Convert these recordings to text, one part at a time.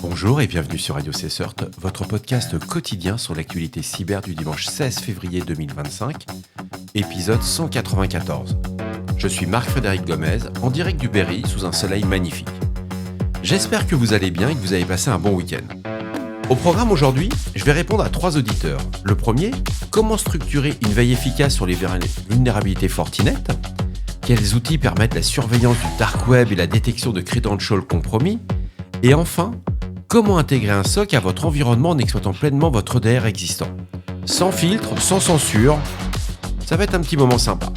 Bonjour et bienvenue sur Radio CSERT, votre podcast quotidien sur l'actualité cyber du dimanche 16 février 2025, épisode 194. Je suis Marc-Frédéric Gomez, en direct du Berry, sous un soleil magnifique. J'espère que vous allez bien et que vous avez passé un bon week-end. Au programme aujourd'hui, je vais répondre à 3 auditeurs. Le premier, comment structurer une veille efficace sur les vulnérabilités Fortinet ? Quels outils permettent la surveillance du dark web et la détection de credentials compromis ? Et enfin, comment intégrer un SOC à votre environnement en exploitant pleinement votre EDR existant ? Sans filtre, sans censure, ça va être un petit moment sympa.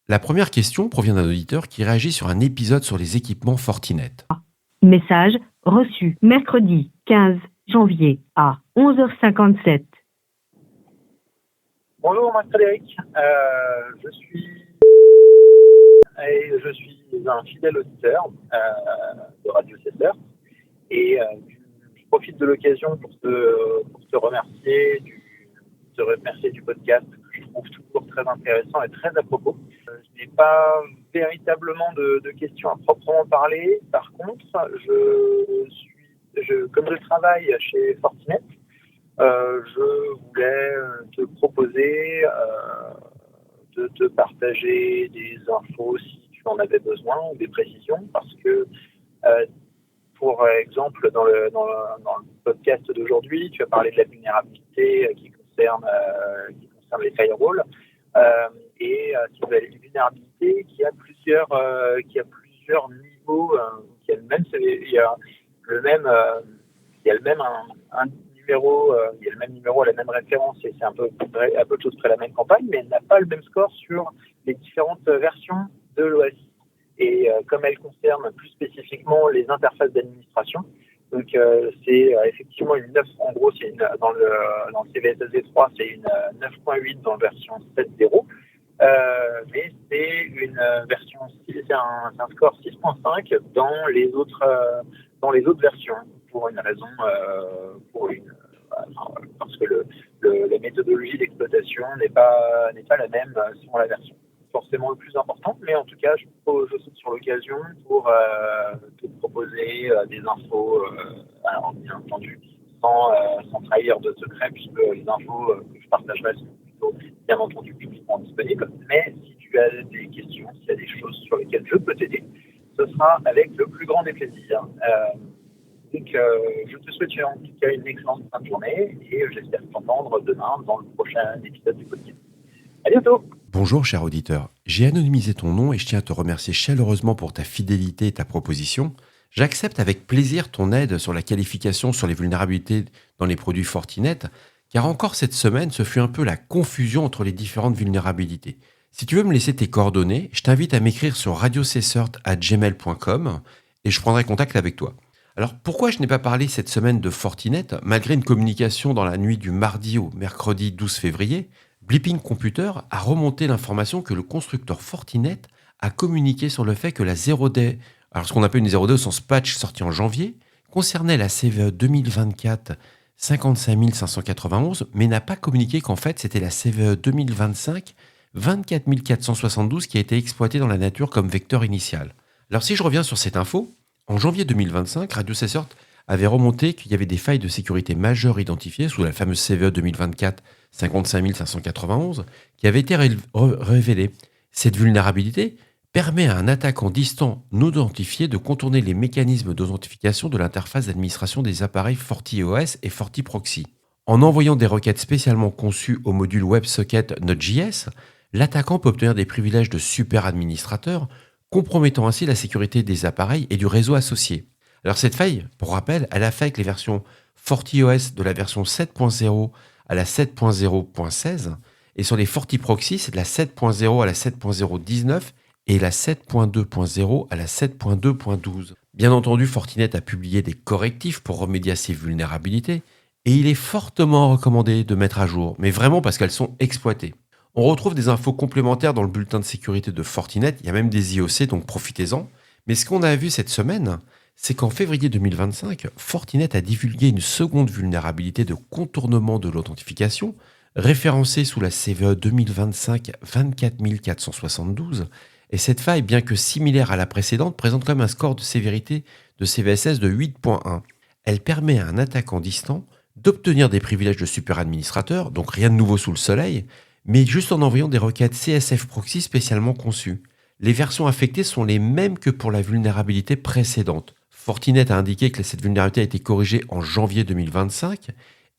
La première question provient d'un auditeur qui réagit sur un épisode sur les équipements Fortinet. Message reçu mercredi 15 janvier à 11h57. Bonjour Marc-Frédéric, je suis un fidèle auditeur de Radio CSERT et je profite de l'occasion pour te remercier du podcast que je trouve toujours très intéressant et très à propos. Je n'ai pas véritablement de questions à proprement parler. Par contre, comme je travaille chez Fortinet, je voulais te proposer de te partager des infos si tu en avais besoin ou des précisions, parce que pour exemple dans le podcast d'aujourd'hui, tu as parlé de la vulnérabilité qui concerne les firewalls et c'est une vulnérabilité qui a plusieurs niveaux, il y a le même numéro à la même référence et c'est à peu de choses près la même campagne, mais elle n'a pas le même score sur les différentes versions de l'OS. Et comme elle concerne plus spécifiquement les interfaces d'administration, donc c'est effectivement une 9, en gros c'est dans le CVSSV3 c'est une 9.8 dans la version 7.0, mais c'est une version 6, c'est un score 6.5 dans les autres versions pour une raison, parce que la méthodologie d'exploitation n'est pas la même selon la version. Forcément le plus important, mais en tout cas, je saute sur l'occasion pour te proposer des infos, alors bien entendu, sans trahir de secret, puisque les infos que je partagerai sont plutôt, bien entendu, publiquement disponibles. Mais si tu as des questions, s'il y a des choses sur lesquelles je peux t'aider, ce sera avec le plus grand des plaisirs. Donc, je te souhaite en tout cas une excellente fin de journée et j'espère t'entendre demain dans le prochain épisode du podcast. À bientôt. Bonjour cher auditeur, j'ai anonymisé ton nom et je tiens à te remercier chaleureusement pour ta fidélité et ta proposition. J'accepte avec plaisir ton aide sur la qualification sur les vulnérabilités dans les produits Fortinet, car encore cette semaine, ce fut un peu la confusion entre les différentes vulnérabilités. Si tu veux me laisser tes coordonnées, je t'invite à m'écrire sur radiocessert@gmail.com et je prendrai contact avec toi. Alors pourquoi je n'ai pas parlé cette semaine de Fortinet, malgré une communication dans la nuit du mardi au mercredi 12 février, Blipping Computer a remonté l'information que le constructeur Fortinet a communiqué sur le fait que la 0D, alors ce qu'on appelle une 0D au sens patch sortie en janvier, concernait la CVE 2024 55591, mais n'a pas communiqué qu'en fait c'était la CVE 2025 24472 qui a été exploitée dans la nature comme vecteur initial. Alors si je reviens sur cette info, en janvier 2025, Radio CSERT avait remonté qu'il y avait des failles de sécurité majeures identifiées sous la fameuse CVE 2024 55591 qui avait été révélée. Cette vulnérabilité permet à un attaquant distant non identifié de contourner les mécanismes d'authentification de l'interface d'administration des appareils FortiOS et FortiProxy. En envoyant des requêtes spécialement conçues au module WebSocket Node.js, l'attaquant peut obtenir des privilèges de super administrateur, compromettant ainsi la sécurité des appareils et du réseau associé. Alors cette faille, pour rappel, elle affecte les versions FortiOS de la version 7.0 à la 7.0.16 et sur les FortiProxy, c'est de la 7.0 à la 7.0.19 et la 7.2.0 à la 7.2.12. Bien entendu, Fortinet a publié des correctifs pour remédier à ces vulnérabilités et il est fortement recommandé de mettre à jour, mais vraiment parce qu'elles sont exploitées. On retrouve des infos complémentaires dans le bulletin de sécurité de Fortinet, il y a même des IOC, donc profitez-en. Mais ce qu'on a vu cette semaine, c'est qu'en février 2025, Fortinet a divulgué une seconde vulnérabilité de contournement de l'authentification, référencée sous la CVE 2025 24472 Et cette faille, bien que similaire à la précédente, présente quand même un score de sévérité de CVSS de 8.1. Elle permet à un attaquant distant d'obtenir des privilèges de super-administrateur, donc rien de nouveau sous le soleil, mais juste en envoyant des requêtes CSF proxy spécialement conçues. Les versions affectées sont les mêmes que pour la vulnérabilité précédente. Fortinet a indiqué que cette vulnérabilité a été corrigée en janvier 2025,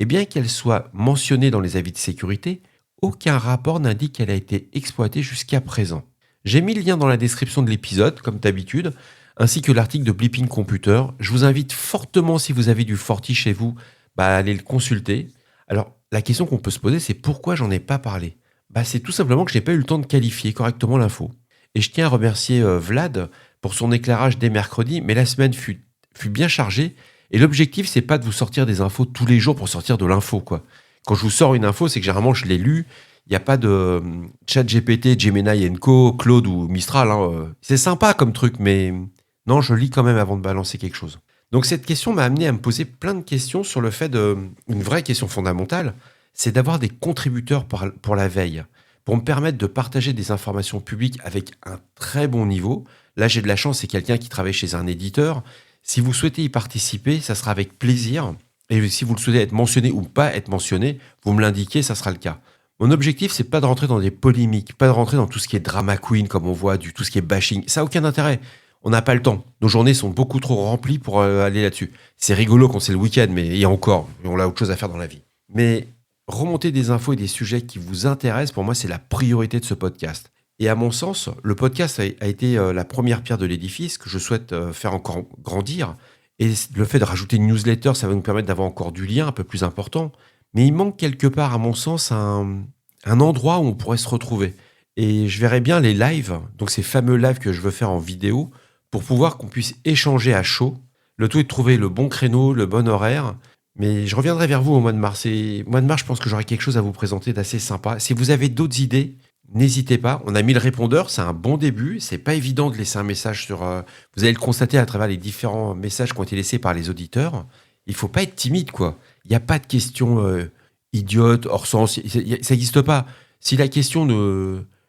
et bien qu'elle soit mentionnée dans les avis de sécurité, aucun rapport n'indique qu'elle a été exploitée jusqu'à présent. J'ai mis le lien dans la description de l'épisode, comme d'habitude, ainsi que l'article de Blipping Computer. Je vous invite fortement, si vous avez du Forti chez vous, à aller le consulter. Alors, la question qu'on peut se poser, c'est pourquoi j'en ai pas parlé. C'est tout simplement que je n'ai pas eu le temps de qualifier correctement l'info. Et je tiens à remercier Vlad pour son éclairage dès mercredi, mais la semaine fut bien chargée. Et l'objectif, c'est pas de vous sortir des infos tous les jours pour sortir de l'info, quoi. Quand je vous sors une info, c'est que généralement, je l'ai lue. Il n'y a pas de chat GPT, Gemini Co, Claude ou Mistral. C'est sympa comme truc, mais non, je lis quand même avant de balancer quelque chose. Donc cette question m'a amené à me poser plein de questions sur le fait une vraie question fondamentale, c'est d'avoir des contributeurs pour la veille, pour me permettre de partager des informations publiques avec un très bon niveau. Là, j'ai de la chance, c'est quelqu'un qui travaille chez un éditeur. Si vous souhaitez y participer, ça sera avec plaisir. Et si vous le souhaitez être mentionné ou pas être mentionné, vous me l'indiquez, ça sera le cas. Mon objectif, c'est pas de rentrer dans des polémiques, pas de rentrer dans tout ce qui est drama queen, comme on voit, tout ce qui est bashing. Ça n'a aucun intérêt. On n'a pas le temps. Nos journées sont beaucoup trop remplies pour aller là-dessus. C'est rigolo quand c'est le week-end, mais et encore, on a autre chose à faire dans la vie. Mais remonter des infos et des sujets qui vous intéressent, pour moi, c'est la priorité de ce podcast. Et à mon sens, le podcast a été la première pierre de l'édifice que je souhaite faire encore grandir. Et le fait de rajouter une newsletter, ça va nous permettre d'avoir encore du lien un peu plus important. Mais il manque quelque part, à mon sens, un endroit où on pourrait se retrouver. Et je verrais bien les lives, donc ces fameux lives que je veux faire en vidéo, pour pouvoir qu'on puisse échanger à chaud. Le tout est de trouver le bon créneau, le bon horaire. Mais je reviendrai vers vous au mois de mars. Et au mois de mars, je pense que j'aurai quelque chose à vous présenter d'assez sympa. Si vous avez d'autres idées, n'hésitez pas. On a mis le répondeur, c'est un bon début. C'est pas évident de laisser un message sur... vous allez le constater à travers les différents messages qui ont été laissés par les auditeurs. Il faut pas être timide, quoi. Il n'y a pas de questions idiotes, hors sens. Ça n'existe pas. Si la question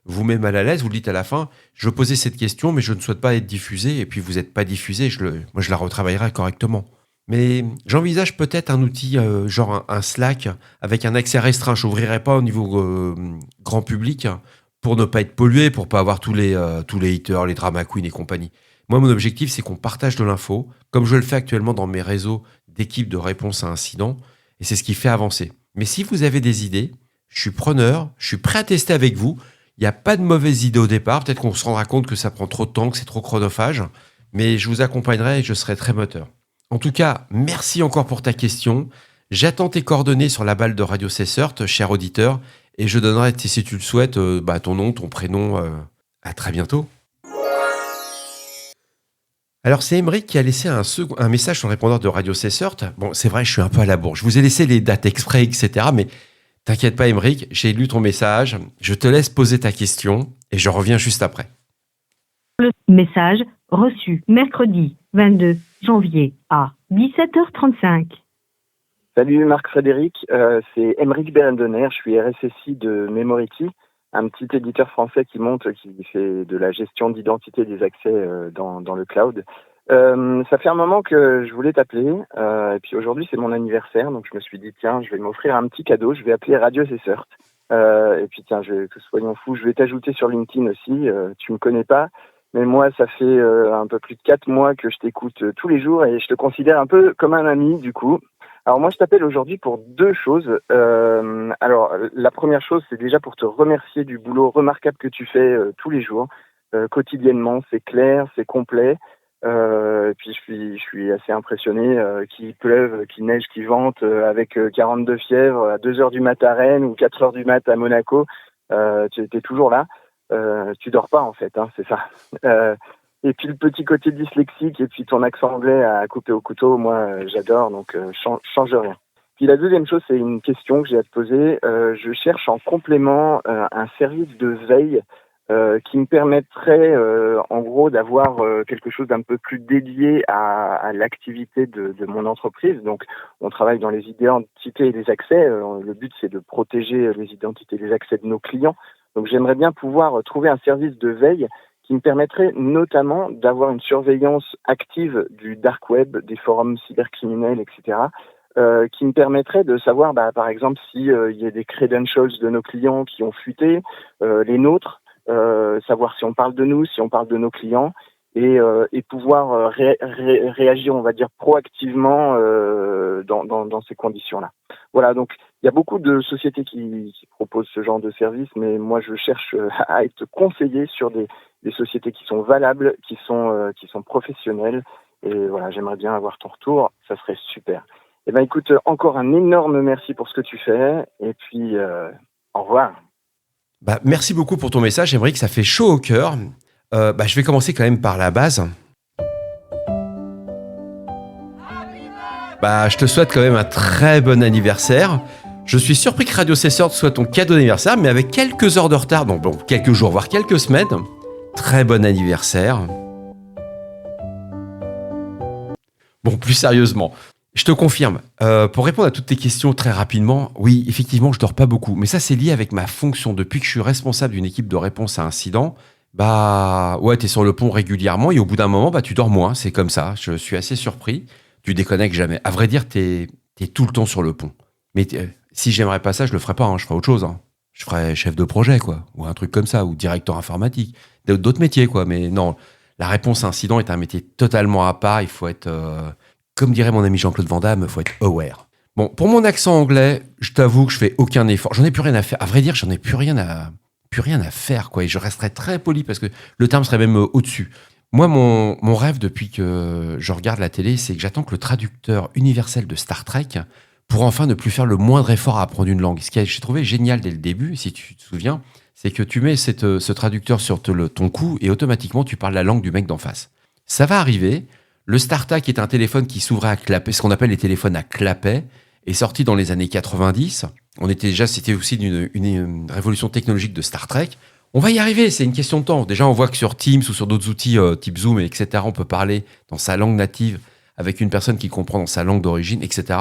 vous met mal à l'aise, vous le dites à la fin, je posais cette question, mais je ne souhaite pas être diffusé. Et puis vous n'êtes pas diffusé, moi je la retravaillerai correctement. Mais j'envisage peut-être un outil, genre un Slack, avec un accès restreint. Je n'ouvrirai pas au niveau grand public pour ne pas être pollué, pour pas avoir tous les haters, les drama queens et compagnie. Moi, mon objectif, c'est qu'on partage de l'info, comme je le fais actuellement dans mes réseaux d'équipes de réponse à incidents, et c'est ce qui fait avancer. Mais si vous avez des idées, je suis preneur, je suis prêt à tester avec vous. Il n'y a pas de mauvaise idée au départ. Peut-être qu'on se rendra compte que ça prend trop de temps, que c'est trop chronophage, mais je vous accompagnerai et je serai très moteur. En tout cas, merci encore pour ta question. J'attends tes coordonnées sur la balle de Radio Cessert, cher auditeur, et je donnerai, si tu le souhaites, ton nom, ton prénom. À très bientôt. Alors, c'est Émeric qui a laissé un message sur le répondeur de Radio Cessert. Bon, c'est vrai, je suis un peu à la bourre. Je vous ai laissé les dates exprès, etc. Mais t'inquiète pas, Émeric, j'ai lu ton message. Je te laisse poser ta question et je reviens juste après. Le message reçu mercredi 22 janvier à 17h35. Salut Marc-Frédéric, c'est Émeric Berendonner, je suis RSSI de Memority, un petit éditeur français qui fait de la gestion d'identité des accès dans le cloud. Ça fait un moment que je voulais t'appeler, et puis aujourd'hui c'est mon anniversaire, donc je me suis dit tiens, je vais m'offrir un petit cadeau, je vais appeler Radio Cessert. Et puis tiens, que soyons fous, je vais t'ajouter sur LinkedIn aussi, tu me connais pas, mais moi ça fait un peu plus de 4 mois que je t'écoute tous les jours et je te considère un peu comme un ami du coup. Alors moi je t'appelle aujourd'hui pour 2 choses. Alors la première chose c'est déjà pour te remercier du boulot remarquable que tu fais tous les jours, quotidiennement, c'est clair, c'est complet. Et puis je suis assez impressionné qu'il pleuve, qu'il neige, qu'il vente avec 42 fièvres à 2h du mat à Rennes ou 4h du mat à Monaco. Tu étais toujours là. Tu dors pas en fait, hein, c'est ça. Et puis le petit côté dyslexique et puis ton accent anglais à couper au couteau, moi j'adore, donc change rien. Puis la deuxième chose, c'est une question que j'ai à te poser. Je cherche en complément un service de veille qui me permettrait en gros d'avoir quelque chose d'un peu plus dédié à l'activité de mon entreprise. Donc on travaille dans les identités et les accès. Le but c'est de protéger les identités et les accès de nos clients. Donc j'aimerais bien pouvoir trouver un service de veille qui me permettrait notamment d'avoir une surveillance active du dark web, des forums cybercriminels, etc., qui me permettrait de savoir, par exemple, s'il y a des credentials de nos clients qui ont fuité, les nôtres, savoir si on parle de nous, si on parle de nos clients, et pouvoir réagir, on va dire, proactivement dans ces conditions-là. Voilà, donc il y a beaucoup de sociétés qui proposent ce genre de service, mais moi je cherche à être conseillé sur des sociétés qui sont valables, qui sont professionnelles, et voilà, j'aimerais bien avoir ton retour, ça serait super. Eh ben écoute, encore un énorme merci pour ce que tu fais, et puis au revoir. Merci beaucoup pour ton message, Aymeric, ça fait chaud au cœur. Je vais commencer quand même par la base. Je te souhaite quand même un très bon anniversaire. Je suis surpris que Radio Cesseur te soit ton cadeau d'anniversaire, mais avec quelques heures de retard, donc bon, quelques jours, voire quelques semaines. Très bon anniversaire. Bon, plus sérieusement, je te confirme, pour répondre à toutes tes questions très rapidement, oui, effectivement, je dors pas beaucoup, mais ça c'est lié avec ma fonction. Depuis que je suis responsable d'une équipe de réponse à incidents, ouais, t'es sur le pont régulièrement et au bout d'un moment, tu dors moins, c'est comme ça. Je suis assez surpris. Tu déconnectes jamais. À vrai dire, t'es tout le temps sur le pont. Mais si j'aimerais pas ça, je le ferais pas, hein, je ferais autre chose. Hein. Je ferais chef de projet, quoi, ou un truc comme ça, ou directeur informatique. D'autres métiers, quoi. Mais non, la réponse à incident est un métier totalement à part. Il faut être, comme dirait mon ami Jean-Claude Van Damme, il faut être aware. Bon, pour mon accent anglais, je t'avoue que je fais aucun effort. J'en ai plus rien à faire. À vrai dire, j'en ai plus rien à faire, quoi. Et je resterai très poli parce que le terme serait même au-dessus. Moi, mon rêve depuis que je regarde la télé, c'est que j'attends que le traducteur universel de Star Trek pour enfin ne plus faire le moindre effort à apprendre une langue. Ce que j'ai trouvé génial dès le début, si tu te souviens, c'est que tu mets ce traducteur sur ton cou et automatiquement tu parles la langue du mec d'en face. Ça va arriver. Le StarTAC est un téléphone qui s'ouvrait à clapet, ce qu'on appelle les téléphones à clapet, est sorti dans les années 90. C'était aussi une révolution technologique de Star Trek. On va y arriver, c'est une question de temps. Déjà, on voit que sur Teams ou sur d'autres outils type Zoom, etc., on peut parler dans sa langue native avec une personne qui comprend dans sa langue d'origine, etc.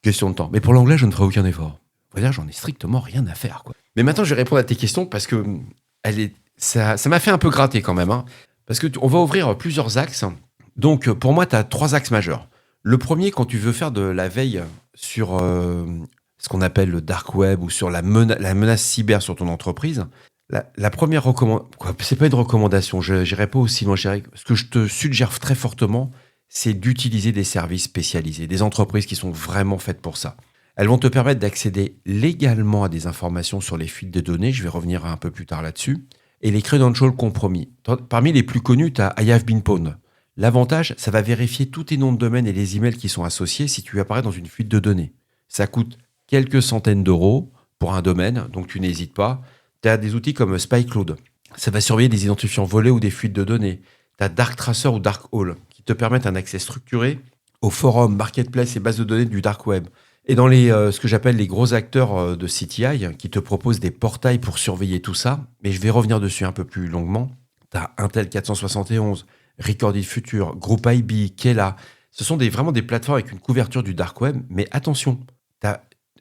Question de temps. Mais pour l'anglais, je ne ferai aucun effort. On va dire, j'en ai strictement rien à faire, quoi. Mais maintenant, je vais répondre à tes questions parce que ça m'a fait un peu gratter quand même. Hein, parce qu'on va ouvrir plusieurs axes. Donc, pour moi, tu as 3 axes majeurs. Le premier, quand tu veux faire de la veille sur ce qu'on appelle le dark web ou sur la menace cyber sur ton entreprise, la première recommandation, c'est pas une recommandation, je n'irai pas aussi loin. Ce que je te suggère très fortement, c'est d'utiliser des services spécialisés, des entreprises qui sont vraiment faites pour ça. Elles vont te permettre d'accéder légalement à des informations sur les fuites de données, je vais revenir un peu plus tard là-dessus, et les credentials compromis. Parmi les plus connus, tu as I have been pwned. L'avantage, ça va vérifier tous tes noms de domaine et les emails qui sont associés si tu apparais dans une fuite de données. Ça coûte quelques centaines d'euros pour un domaine, donc tu n'hésites pas. Tu as des outils comme SpyCloud. Ça va surveiller des identifiants volés ou des fuites de données. Tu as Darktracer ou Darkhole qui te permettent un accès structuré aux forums, marketplace et bases de données du dark web. Et dans ce que j'appelle les gros acteurs de CTI qui te proposent des portails pour surveiller tout ça, mais je vais revenir dessus un peu plus longuement. Tu as Intel 471, Recorded Future, Group IB, Kela. Ce sont vraiment des plateformes avec une couverture du dark web, mais attention,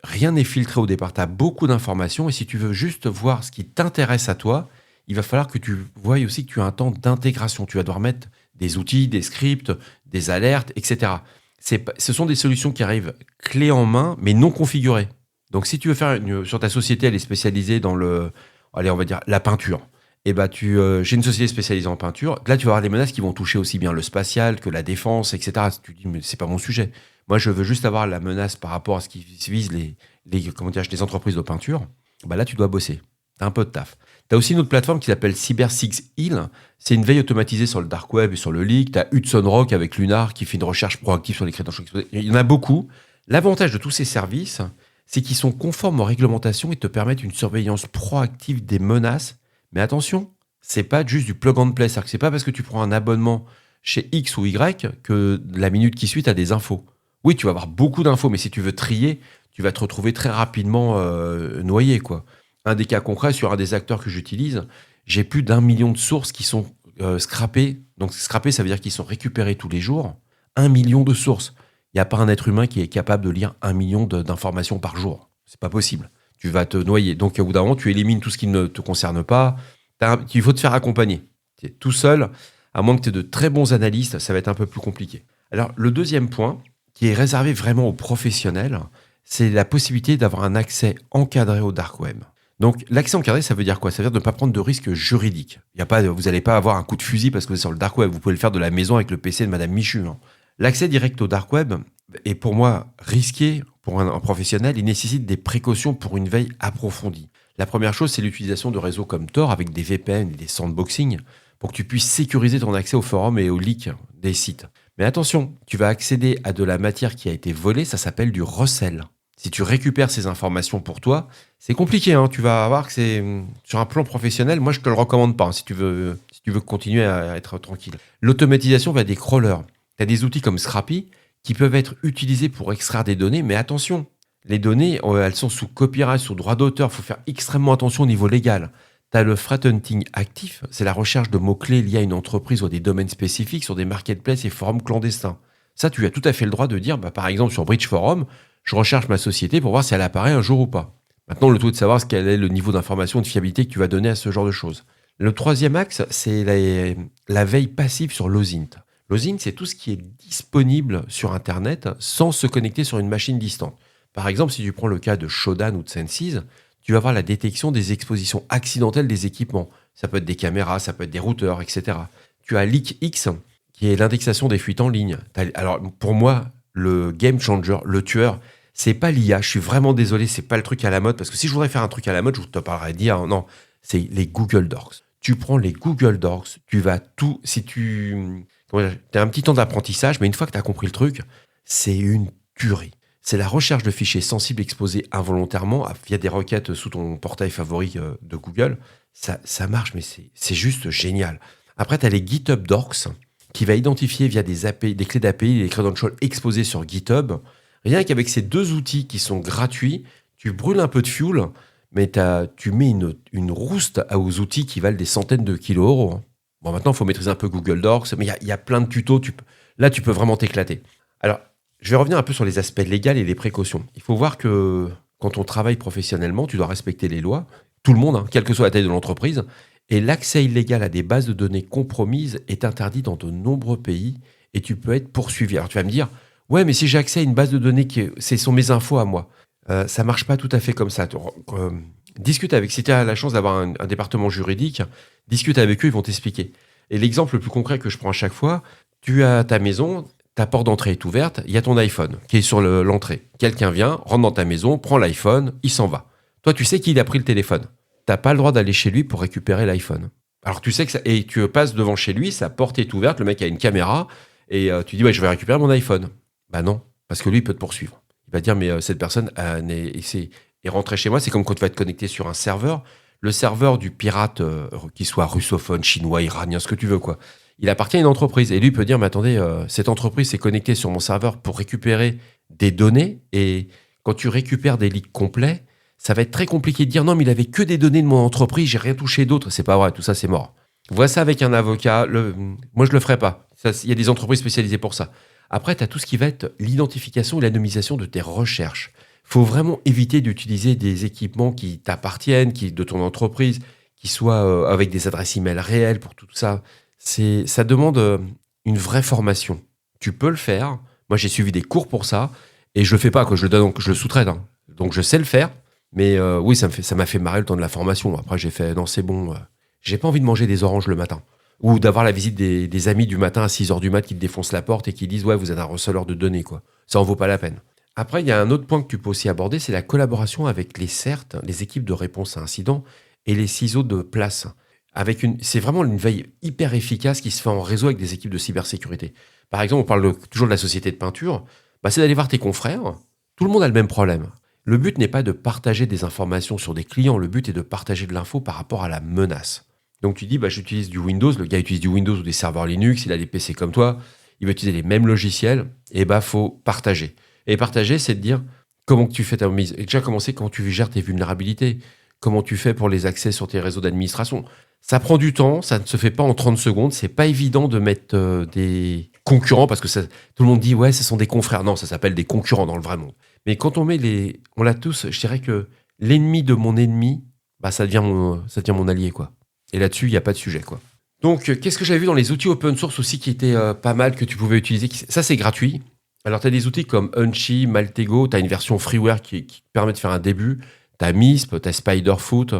rien n'est filtré au départ. Tu as beaucoup d'informations et si tu veux juste voir ce qui t'intéresse à toi, il va falloir que tu voies aussi que tu as un temps d'intégration. Tu vas devoir mettre des outils, des scripts, des alertes, etc. Ce sont des solutions qui arrivent clés en main, mais non configurées. Donc, si tu veux faire sur ta société, elle est spécialisée dans on va dire la peinture. Et j'ai une société spécialisée en peinture. Là, tu vas avoir des menaces qui vont toucher aussi bien le spatial que la défense, etc. Tu dis, mais c'est pas mon sujet. Moi, je veux juste avoir la menace par rapport à ce qui vise les entreprises de peinture. Là, tu dois bosser. T'as un peu de taf. T'as aussi une autre plateforme qui s'appelle Cyber6Hill. C'est une veille automatisée sur le dark web et sur le leak. T'as Hudson Rock avec Lunar qui fait une recherche proactive sur les credentials exposés. Il y en a beaucoup. L'avantage de tous ces services, c'est qu'ils sont conformes aux réglementations et te permettent une surveillance proactive des menaces. Mais attention, c'est pas juste du plug and play. C'est-à-dire que c'est pas parce que tu prends un abonnement chez X ou Y que la minute qui suit, t'as des infos. Oui, tu vas avoir beaucoup d'infos, mais si tu veux trier, tu vas te retrouver très rapidement noyé, quoi. Un des cas concrets, sur un des acteurs que j'utilise, j'ai plus d'1 million de sources qui sont scrappées. Donc scrappées, ça veut dire qu'ils sont récupérés tous les jours. 1 million de sources. Il n'y a pas un être humain qui est capable de lire 1 million d'informations par jour. C'est pas possible. Tu vas te noyer. Donc au bout d'un moment, tu élimines tout ce qui ne te concerne pas. Il faut te faire accompagner. T'es tout seul, à moins que tu aies de très bons analystes, ça va être un peu plus compliqué. Alors, le deuxième point, qui est réservé vraiment aux professionnels, c'est la possibilité d'avoir un accès encadré au dark web. Donc, l'accès encadré, ça veut dire quoi? Ça veut dire de ne pas prendre de risques juridiques. Vous n'allez pas avoir un coup de fusil parce que vous êtes sur le dark web. Vous pouvez le faire de la maison avec le PC de Madame Michu. L'accès direct au dark web est pour moi risqué pour un professionnel. Il nécessite des précautions pour une veille approfondie. La première chose, c'est l'utilisation de réseaux comme Tor avec des VPN et des sandboxing pour que tu puisses sécuriser ton accès aux forums et aux leaks des sites. Mais attention, tu vas accéder à de la matière qui a été volée, ça s'appelle du recel. Si tu récupères ces informations pour toi, c'est compliqué. Tu vas voir que c'est sur un plan professionnel. Moi, je te le recommande pas si tu veux continuer à être tranquille. L'automatisation va des crawlers. Tu as des outils comme Scrappy qui peuvent être utilisés pour extraire des données, mais attention, les données, elles sont sous copyright, sous droit d'auteur. Il faut faire extrêmement attention au niveau légal. Tu as le threat hunting actif, c'est la recherche de mots-clés liés à une entreprise ou à des domaines spécifiques sur des marketplaces et forums clandestins. Ça, tu as tout à fait le droit de dire, par exemple, sur Bridge Forum, je recherche ma société pour voir si elle apparaît un jour ou pas. Maintenant, le tout est de savoir quel est le niveau d'information et de fiabilité que tu vas donner à ce genre de choses. Le troisième axe, c'est la veille passive sur l'OSINT. L'OSINT, c'est tout ce qui est disponible sur Internet sans se connecter sur une machine distante. Par exemple, si tu prends le cas de Shodan ou de Sensis, tu vas avoir la détection des expositions accidentelles des équipements. Ça peut être des caméras, ça peut être des routeurs, etc. Tu as LeakX, qui est l'indexation des fuites en ligne. Alors, pour moi, le game changer, le tueur, c'est pas l'IA. Je suis vraiment désolé, c'est pas le truc à la mode. Parce que si je voudrais faire un truc à la mode, je te parlerais d'IA. Non, c'est les Google Docs. Tu prends les Google Docs, tu vas tout... Si tu as un petit temps d'apprentissage, mais une fois que tu as compris le truc, c'est une tuerie. C'est la recherche de fichiers sensibles exposés involontairement via des requêtes sous ton portail favori de Google. Ça marche, mais c'est juste génial. Après, tu as les GitHub Docs qui va identifier via des API, des clés d'API, les credentials exposés sur GitHub. Rien qu'avec ces deux outils qui sont gratuits, tu brûles un peu de fuel, mais tu mets une rouste aux outils qui valent des centaines de kilos euros. Bon, maintenant, il faut maîtriser un peu Google Docs, mais il y a plein de tutos. Là, tu peux vraiment t'éclater. Alors, je vais revenir un peu sur les aspects légaux et les précautions. Il faut voir que quand on travaille professionnellement, tu dois respecter les lois. Tout le monde, quelle que soit la taille de l'entreprise. Et l'accès illégal à des bases de données compromises est interdit dans de nombreux pays et tu peux être poursuivi. Alors tu vas me dire, ouais, mais si j'ai accès à une base de données ce sont mes infos à moi. Ça marche pas tout à fait comme ça. Discute avec, si tu as la chance d'avoir un département juridique, discute avec eux, ils vont t'expliquer. Et l'exemple le plus concret que je prends à chaque fois, tu as ta maison, ta porte d'entrée est ouverte, il y a ton iPhone qui est sur l'entrée. Quelqu'un vient, rentre dans ta maison, prend l'iPhone, il s'en va. Toi, tu sais qu'il a pris le téléphone. T'as pas le droit d'aller chez lui pour récupérer l'iPhone. Alors tu sais que et tu passes devant chez lui, sa porte est ouverte, le mec a une caméra, et tu dis, je vais récupérer mon iPhone. Bah non, parce que lui, il peut te poursuivre. Il va dire, mais cette personne est rentrée chez moi, c'est comme quand tu vas être connecté sur un serveur. Le serveur du pirate, qu'il soit russophone, chinois, iranien, ce que tu veux, quoi. Il appartient à une entreprise. Et lui, il peut dire, mais attendez, cette entreprise s'est connectée sur mon serveur pour récupérer des données, et quand tu récupères des leaks complets, ça va être très compliqué de dire non, mais il avait que des données de mon entreprise, j'ai rien touché d'autre. C'est pas vrai, tout ça, c'est mort. Vois ça avec un avocat. Moi, je le ferai pas. Il y a des entreprises spécialisées pour ça. Après, tu as tout ce qui va être l'identification et l'anonymisation de tes recherches. Il faut vraiment éviter d'utiliser des équipements qui t'appartiennent, de ton entreprise, qui soient avec des adresses email réelles pour tout ça. Ça demande une vraie formation. Tu peux le faire. Moi, j'ai suivi des cours pour ça et je le fais pas, quoi. Je le sous-traite. Donc, je sais le faire. Mais oui, ça m'a fait marrer le temps de la formation. Après, j'ai fait, non, c'est bon. J'ai pas envie de manger des oranges le matin. Ou d'avoir la visite des amis du matin à 6h du mat qui te défoncent la porte et qui disent, ouais, vous êtes un receleur de données, quoi. Ça en vaut pas la peine. Après, il y a un autre point que tu peux aussi aborder, c'est la collaboration avec les CERT, les équipes de réponse à incidents, et les ciseaux de place. C'est vraiment une veille hyper efficace qui se fait en réseau avec des équipes de cybersécurité. Par exemple, on parle toujours de la société de peinture. C'est d'aller voir tes confrères. Tout le monde a le même problème. Le but n'est pas de partager des informations sur des clients, le but est de partager de l'info par rapport à la menace. Donc tu dis, j'utilise du Windows, le gars utilise du Windows ou des serveurs Linux, il a des PC comme toi, il va utiliser les mêmes logiciels, et faut partager. Et partager, c'est de dire comment tu fais ta mise. Et déjà commencer comment tu gères tes vulnérabilités, comment tu fais pour les accès sur tes réseaux d'administration. Ça prend du temps, ça ne se fait pas en 30 secondes, c'est pas évident de mettre des concurrents, parce que tout le monde dit, ouais, ce sont des confrères. Non, ça s'appelle des concurrents dans le vrai monde. Mais quand on l'a tous, je dirais que l'ennemi de mon ennemi, ça devient mon allié, quoi. Et là-dessus, il n'y a pas de sujet, quoi. Donc, qu'est-ce que j'avais vu dans les outils open source aussi qui étaient pas mal, que tu pouvais utiliser? Ça, c'est gratuit. Alors, tu as des outils comme Unchy, Maltego, tu as une version freeware qui te permet de faire un début. Tu as MISP, tu as Spiderfoot.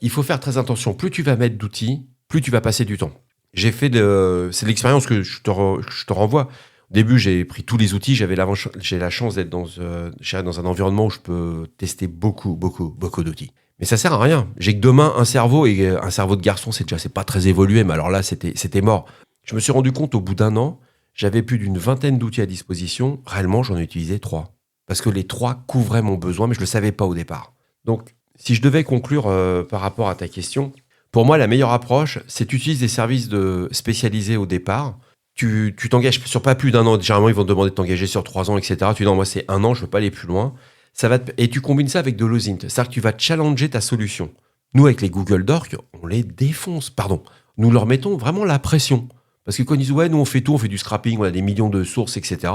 Il faut faire très attention. Plus tu vas mettre d'outils, plus tu vas passer du temps. C'est l'expérience que je te renvoie. Au début, j'ai pris tous les outils. J'ai la chance d'être dans un environnement où je peux tester beaucoup, beaucoup, beaucoup d'outils. Mais ça sert à rien. J'ai que demain un cerveau et un cerveau de garçon, c'est pas très évolué, mais alors là, c'était mort. Je me suis rendu compte au bout d'un an, j'avais plus d'une vingtaine d'outils à disposition. Réellement, j'en ai utilisé 3. Parce que les 3 couvraient mon besoin, mais je le savais pas au départ. Donc, si je devais conclure par rapport à ta question, pour moi, la meilleure approche, c'est tu utilises des services spécialisés au départ. Tu t'engages sur pas plus d'un an. Généralement, ils vont te demander de t'engager sur 3 ans, etc. Tu dis non, moi, c'est un an, je veux pas aller plus loin. Et tu combines ça avec de l'OSINT. C'est-à-dire que tu vas challenger ta solution. Nous, avec les Google Docs, on les défonce. Pardon. Nous leur mettons vraiment la pression. Parce que quand ils disent, ouais, nous, on fait tout, on fait du scrapping, on a des millions de sources, etc.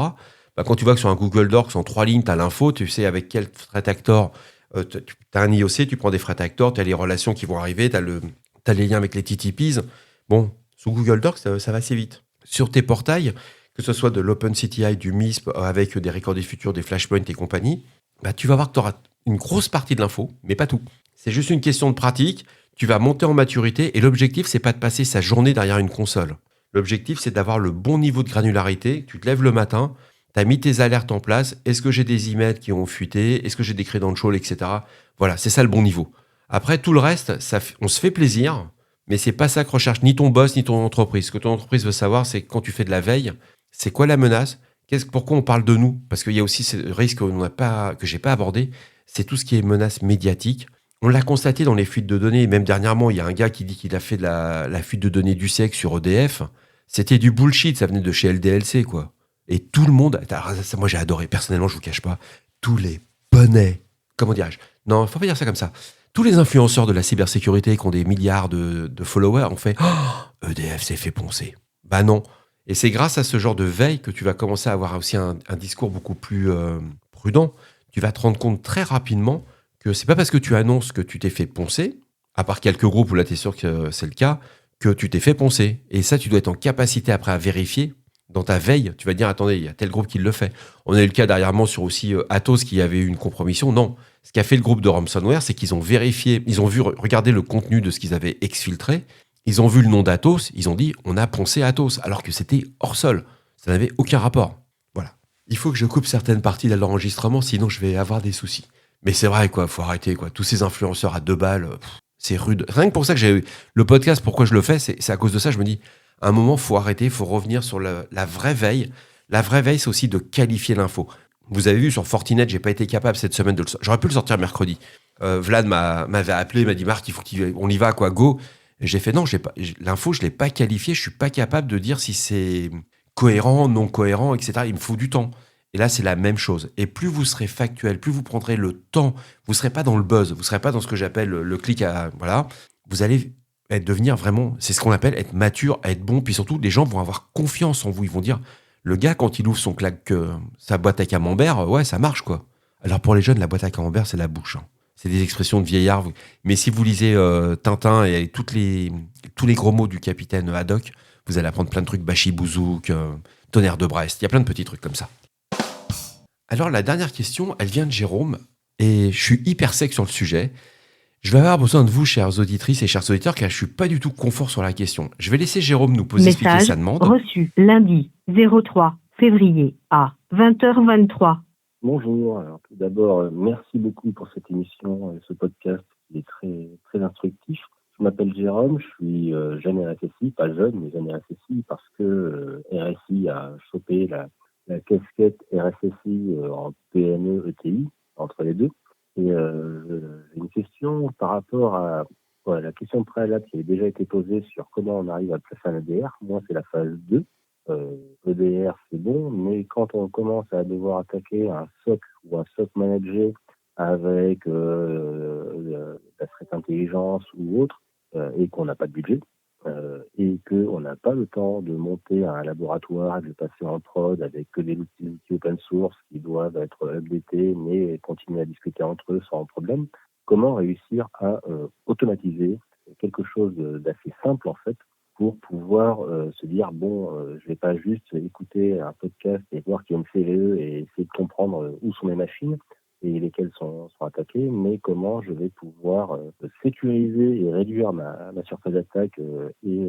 Bah, quand tu vois que sur un Google Docs, en 3 lignes, tu as l'info, tu sais avec quel threat actor, tu as un IOC, tu prends des threat actors, tu as les relations qui vont arriver, tu as les liens avec les TTPs. Bon, sous Google Docs, ça va assez vite. Sur tes portails, que ce soit de l'OpenCTI, du MISP, avec des records des futurs, des Flashpoint et compagnie, bah, tu vas voir que tu auras une grosse partie de l'info, mais pas tout. C'est juste une question de pratique. Tu vas monter en maturité et l'objectif, c'est pas de passer sa journée derrière une console. L'objectif, c'est d'avoir le bon niveau de granularité. Tu te lèves le matin, tu as mis tes alertes en place. Est-ce que j'ai des emails qui ont fuité? Est-ce que j'ai des credentials, etc. Voilà, c'est ça le bon niveau. Après, tout le reste, on se fait plaisir, mais c'est pas ça que recherche ni ton boss ni ton entreprise. Ce que ton entreprise veut savoir, c'est quand tu fais de la veille, c'est quoi la menace? Pourquoi on parle de nous? Parce qu'il y a aussi ce risque que j'ai pas abordé, c'est tout ce qui est menace médiatique. On l'a constaté dans les fuites de données, même dernièrement, il y a un gars qui dit qu'il a fait de la fuite de données du siècle sur EDF. C'était du bullshit, ça venait de chez LDLC, quoi. Et tout le monde, moi j'ai adoré, personnellement, je vous cache pas, tous les bonnets, comment dirais-je? Non, faut pas dire ça comme ça. Tous les influenceurs de la cybersécurité qui ont des milliards de followers ont fait EDF s'est fait poncer. Bah non. Et c'est grâce à ce genre de veille que tu vas commencer à avoir aussi un discours beaucoup plus prudent. Tu vas te rendre compte très rapidement que c'est pas parce que tu annonces que tu t'es fait poncer, à part quelques groupes où là tu es sûr que c'est le cas, que tu t'es fait poncer. Et ça, tu dois être en capacité après à vérifier. Dans ta veille, tu vas dire, attendez, il y a tel groupe qui le fait. On a eu le cas dernièrement sur aussi Atos qui avait eu une compromission. Non, ce qu'a fait le groupe de ransomware, c'est qu'ils ont vérifié, ils ont vu regarder le contenu de ce qu'ils avaient exfiltré. Ils ont vu le nom d'Atos, ils ont dit on a poncé Atos, alors que c'était hors sol. Ça n'avait aucun rapport. Voilà. Il faut que je coupe certaines parties de l'enregistrement, sinon je vais avoir des soucis. Mais c'est vrai, quoi, faut arrêter, quoi. Tous ces influenceurs à 2 balles, c'est rude. Rien que pour ça que j'ai eu le podcast, pourquoi je le fais, c'est à cause de ça, je me dis, à un moment, faut arrêter, faut revenir sur la vraie veille. La vraie veille, c'est aussi de qualifier l'info. Vous avez vu sur Fortinet, j'ai pas été capable cette semaine de le sortir. J'aurais pu le sortir mercredi. Vlad m'avait appelé, m'a dit Marc, il faut qu'on y va, quoi, go. Et j'ai fait non, l'info, je l'ai pas qualifiée, je suis pas capable de dire si c'est cohérent, non cohérent, etc. Il me faut du temps. Et là, c'est la même chose. Et plus vous serez factuel, plus vous prendrez le temps, vous serez pas dans le buzz, vous serez pas dans ce que j'appelle le clic à, voilà, vous allez devenir vraiment, c'est ce qu'on appelle être mature, être bon, puis surtout, les gens vont avoir confiance en vous. Ils vont dire, le gars, quand il ouvre sa boîte à camembert, ouais, ça marche, quoi. Alors pour les jeunes, la boîte à camembert, c'est la bouche, hein. C'est des expressions de vieillards. Mais si vous lisez Tintin et tous les gros mots du capitaine Haddock, vous allez apprendre plein de trucs, Bachibouzouk, Tonnerre de Brest. Il y a plein de petits trucs comme ça. Alors la dernière question, elle vient de Jérôme, et je suis hyper sec sur le sujet. Je vais avoir besoin de vous, chères auditrices et chers auditeurs, car je suis pas du tout confort sur la question. Je vais laisser Jérôme nous expliquer Message sa demande. reçu lundi 03 février à 20h23. Bonjour. Alors, tout d'abord, merci beaucoup pour cette émission, ce podcast qui est très, très instructif. Je m'appelle Jérôme, je suis jeune RSSI, pas jeune, mais jeune RSSI, parce que RSI a chopé la casquette RSSI en PME ETI, entre les deux. Et j'ai une question par rapport à la question préalable qui avait déjà été posée sur comment on arrive à placer un EDR. Moi, c'est la phase 2. EDR, c'est bon, mais quand on commence à devoir attaquer un SOC ou un SOC manager avec la threat intelligence ou autre, et qu'on n'a pas de budget, et qu'on n'a pas le temps de monter un laboratoire, de passer en prod avec que des outils open source qui doivent être updatés, mais continuer à discuter entre eux sans problème, comment réussir à automatiser quelque chose d'assez simple, en fait, pour pouvoir se dire je vais pas juste écouter un podcast et voir qu'il y a une CVE et essayer de comprendre où sont mes machines et lesquelles sont attaquées, mais comment je vais pouvoir sécuriser et réduire ma surface d'attaque et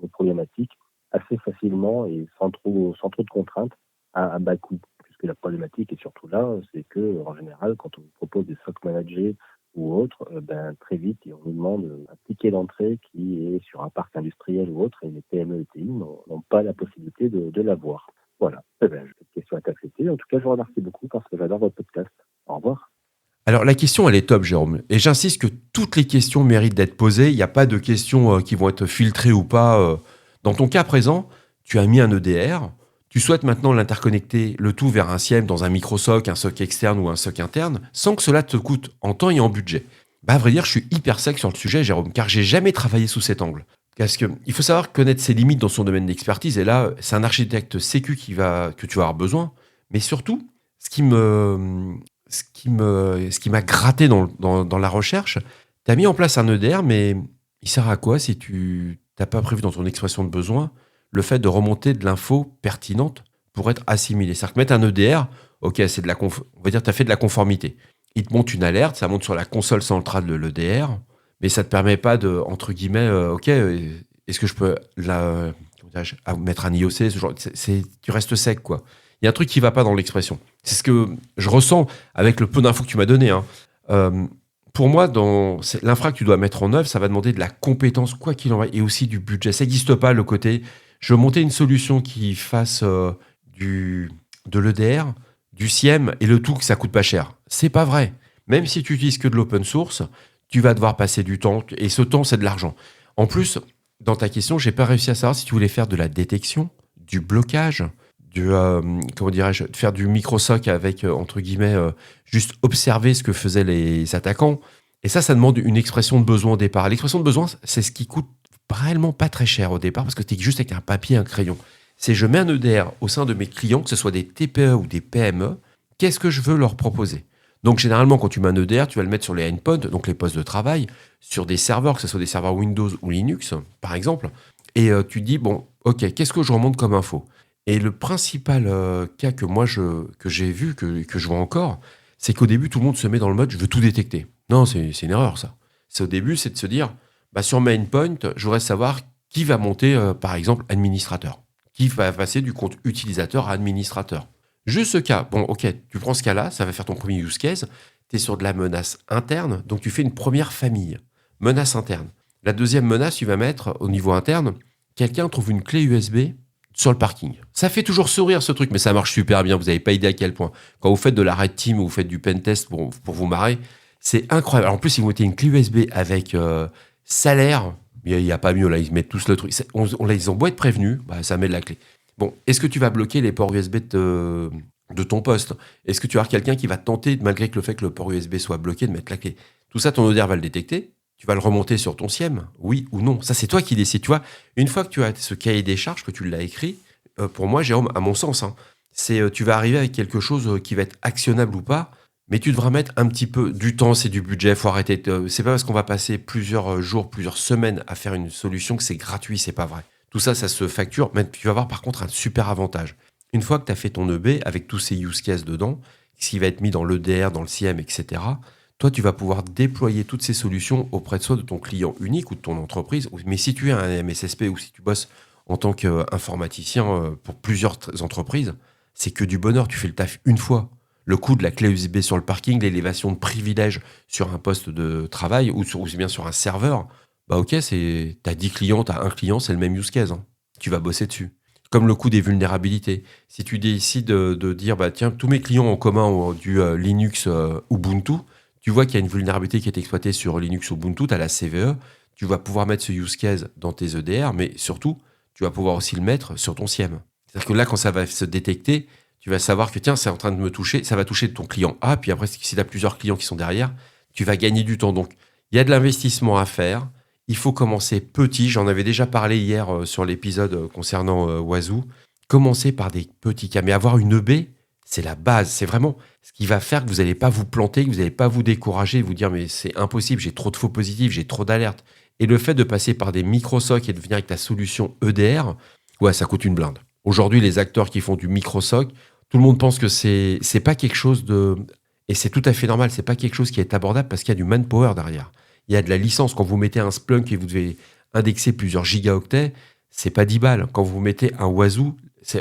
mes problématiques assez facilement et sans trop de contraintes à bas coût. Puisque la problématique est surtout là, c'est que en général, quand on vous propose des SOC managers ou autres, très vite, on nous demande un ticket d'entrée qui est sur un parc industriel ou autre, et les PME et TI n'ont pas la possibilité de l'avoir. Voilà. Cette question est acceptée. En tout cas, je vous remercie beaucoup parce que j'adore votre podcast. Au revoir. Alors, la question, elle est top, Jérôme. Et j'insiste que toutes les questions méritent d'être posées. Il n'y a pas de questions qui vont être filtrées ou pas. Dans ton cas présent, tu as mis un EDR. Tu souhaites maintenant l'interconnecter, le tout vers un SIEM dans un micro-SOC, un SOC externe ou un SOC interne, sans que cela te coûte en temps et en budget. À vrai dire, je suis hyper sec sur le sujet, Jérôme, car j'ai jamais travaillé sous cet angle. Parce que il faut savoir connaître ses limites dans son domaine d'expertise, et là, c'est un architecte sécu que tu vas avoir besoin. Mais surtout, ce qui m'a gratté dans la recherche, tu as mis en place un EDR, mais il sert à quoi si tu n'as pas prévu dans ton expression de besoin le fait de remonter de l'info pertinente pour être assimilée. C'est-à-dire que mettre un EDR, ok, c'est on va dire tu as fait de la conformité. Il te monte une alerte, ça monte sur la console centrale de l'EDR, mais ça ne te permet pas de, entre guillemets, ok, est-ce que je peux mettre un IOC, ce genre, tu restes sec, quoi. Il y a un truc qui ne va pas dans l'expression. C'est ce que je ressens avec le peu d'infos que tu m'as donné. Pour moi, l'infra que tu dois mettre en œuvre, ça va demander de la compétence, quoi qu'il en va, et aussi du budget. Ça n'existe pas, le côté... Je veux monter une solution qui fasse de l'EDR, du SIEM, et le tout que ça coûte pas cher. C'est pas vrai. Même si tu utilises que de l'open source, tu vas devoir passer du temps, et ce temps, c'est de l'argent. En plus, dans ta question, j'ai pas réussi à savoir si tu voulais faire de la détection, du blocage, de faire du micro-SOC avec, entre guillemets, juste observer ce que faisaient les attaquants. Et ça demande une expression de besoin au départ. L'expression de besoin, c'est ce qui coûte réellement pas très cher au départ, parce que tu es juste avec un papier et un crayon. C'est je mets un EDR au sein de mes clients, que ce soit des TPE ou des PME, qu'est-ce que je veux leur proposer? Donc généralement, quand tu mets un EDR, tu vas le mettre sur les endpoints, donc les postes de travail, sur des serveurs, que ce soit des serveurs Windows ou Linux, par exemple, et tu dis, bon, ok, qu'est-ce que je remonte comme info? Et le principal cas que moi que j'ai vu, que je vois encore, c'est qu'au début, tout le monde se met dans le mode je veux tout détecter. Non, c'est une erreur, ça. Au début, c'est de se dire, sur mes endpoints, je voudrais savoir qui va monter, par exemple, administrateur. Qui va passer du compte utilisateur à administrateur. Juste ce cas, bon, ok, tu prends ce cas-là, ça va faire ton premier use case. Tu es sur de la menace interne, donc tu fais une première famille. Menace interne. La deuxième menace, tu vas mettre au niveau interne, quelqu'un trouve une clé USB sur le parking. Ça fait toujours sourire ce truc, mais ça marche super bien. Vous n'avez pas idée à quel point. Quand vous faites de la red team ou vous faites du pen test pour vous marrer, c'est incroyable. Alors en plus, ils vous mettez une clé USB avec salaire. Il n'y a pas mieux, là, ils mettent tous le truc. Ils ont beau être prévenus, ça met de la clé. Bon, est-ce que tu vas bloquer les ports USB de ton poste? Est-ce que tu vas avoir quelqu'un qui va tenter, malgré que le fait que le port USB soit bloqué, de mettre la clé? Tout ça, ton EDR va le détecter. Tu vas le remonter sur ton SIEM, oui ou non. Ça, c'est toi qui décides. Tu vois, une fois que tu as ce cahier des charges, que tu l'as écrit, pour moi, Jérôme, à mon sens, tu vas arriver avec quelque chose qui va être actionnable ou pas, mais tu devras mettre un petit peu du temps, c'est du budget, faut arrêter. C'est pas parce qu'on va passer plusieurs jours, plusieurs semaines à faire une solution que c'est gratuit, c'est pas vrai. Tout ça, ça se facture, mais tu vas avoir par contre un super avantage. Une fois que tu as fait ton EB avec tous ces use cases dedans, ce qui va être mis dans l'EDR, dans le SIEM, etc., toi, tu vas pouvoir déployer toutes ces solutions auprès de soi, de ton client unique ou de ton entreprise. Mais si tu es un MSSP ou si tu bosses en tant qu'informaticien pour plusieurs entreprises, c'est que du bonheur. Tu fais le taf une fois. Le coût de la clé USB sur le parking, l'élévation de privilèges sur un poste de travail ou bien sur un serveur, ok, t'as 10 clients, t'as un client, c'est le même use case. Tu vas bosser dessus. Comme le coût des vulnérabilités. Si tu décides de dire, tiens, tous mes clients en commun ont du Linux Ubuntu, tu vois qu'il y a une vulnérabilité qui est exploitée sur Linux Ubuntu, tu as la CVE, tu vas pouvoir mettre ce use case dans tes EDR, mais surtout, tu vas pouvoir aussi le mettre sur ton SIEM. C'est-à-dire que là, quand ça va se détecter, tu vas savoir que tiens, c'est en train de me toucher, ça va toucher ton client A, puis après, si tu as plusieurs clients qui sont derrière, tu vas gagner du temps. Donc, il y a de l'investissement à faire. Il faut commencer petit. J'en avais déjà parlé hier sur l'épisode concernant Wazoo. Commencer par des petits cas. Mais avoir une EB, c'est la base. C'est vraiment ce qui va faire que vous n'allez pas vous planter, que vous n'allez pas vous décourager, vous dire mais c'est impossible, j'ai trop de faux positifs, j'ai trop d'alertes. Et le fait de passer par des micro-SOC et de venir avec ta solution EDR, ouais, ça coûte une blinde. Aujourd'hui, les acteurs qui font du micro-SOC, tout le monde pense que c'est pas quelque chose de... Et c'est tout à fait normal, c'est pas quelque chose qui est abordable parce qu'il y a du manpower derrière. Il y a de la licence. Quand vous mettez un Splunk et vous devez indexer plusieurs gigaoctets, c'est pas 10 balles. Quand vous mettez un Wazoo,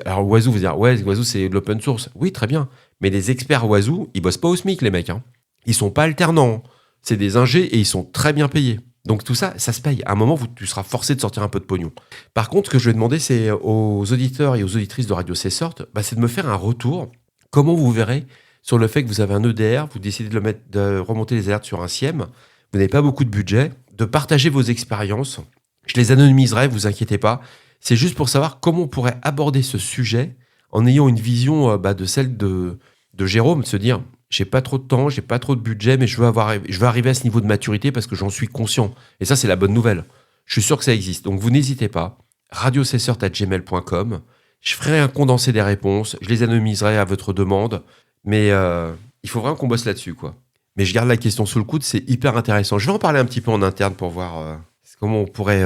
alors Wazoo, vous dire ouais, Wazoo c'est de l'open source. Oui, très bien. Mais les experts Wazoo, ils bossent pas au SMIC, les mecs. Hein. Ils sont pas alternants. C'est des ingés et ils sont très bien payés. Donc tout ça, ça se paye. À un moment, tu seras forcé de sortir un peu de pognon. Par contre, ce que je vais demander, c'est aux auditeurs et aux auditrices de Radio C-Sort, c'est de me faire un retour. Comment vous verrez sur le fait que vous avez un EDR, vous décidez de remonter les alertes sur un SIEM, vous n'avez pas beaucoup de budget, de partager vos expériences. Je les anonymiserai, vous inquiétez pas. C'est juste pour savoir comment on pourrait aborder ce sujet en ayant une vision de celle de Jérôme, de se dire j'ai pas trop de temps, j'ai pas trop de budget, mais je veux arriver à ce niveau de maturité parce que j'en suis conscient. Et ça, c'est la bonne nouvelle. Je suis sûr que ça existe. Donc, vous n'hésitez pas. radiocessort@gmail.com. Je ferai un condensé des réponses. Je les anonymiserai à votre demande. Mais il faut vraiment qu'on bosse là-dessus, quoi. Mais je garde la question sous le coude. C'est hyper intéressant. Je vais en parler un petit peu en interne pour voir comment on pourrait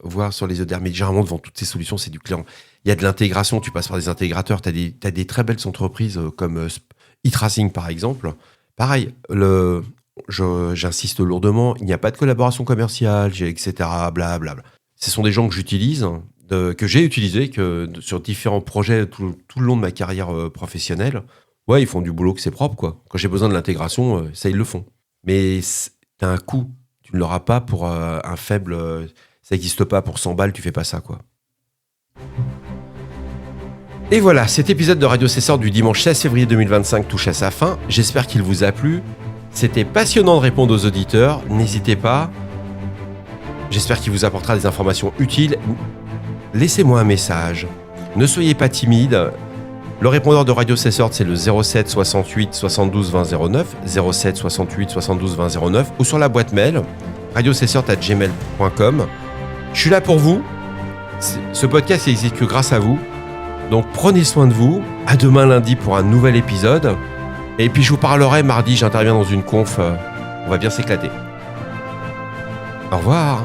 voir sur les EDR. Mais généralement, devant toutes ces solutions, c'est du client. Il y a de l'intégration. Tu passes par des intégrateurs. Tu as des très belles entreprises comme e-tracing, par exemple. Pareil, j'insiste lourdement, il n'y a pas de collaboration commerciale, etc. Blablabla. Ce sont des gens que j'utilise, que j'ai utilisés sur différents projets tout le long de ma carrière professionnelle. Ouais, ils font du boulot que c'est propre, quoi. Quand j'ai besoin de l'intégration, ça, ils le font. Mais t'as un coût. Tu ne l'auras pas pour un faible... ça n'existe pas pour 100 balles, tu fais pas ça, quoi. Et voilà, cet épisode de Radio C-Sort du dimanche 16 février 2025 touche à sa fin. J'espère qu'il vous a plu. C'était passionnant de répondre aux auditeurs. N'hésitez pas. J'espère qu'il vous apportera des informations utiles. Laissez-moi un message. Ne soyez pas timide. Le répondeur de Radio C-Sort, c'est le 07 68 72 20 09, 07 68 72 20 09, ou sur la boîte mail radiocessort@gmail.com. Je suis là pour vous. Ce podcast n'existe que grâce à vous. Donc prenez soin de vous. À demain lundi pour un nouvel épisode. Et puis je vous parlerai mardi, j'interviens dans une conf. On va bien s'éclater. Au revoir.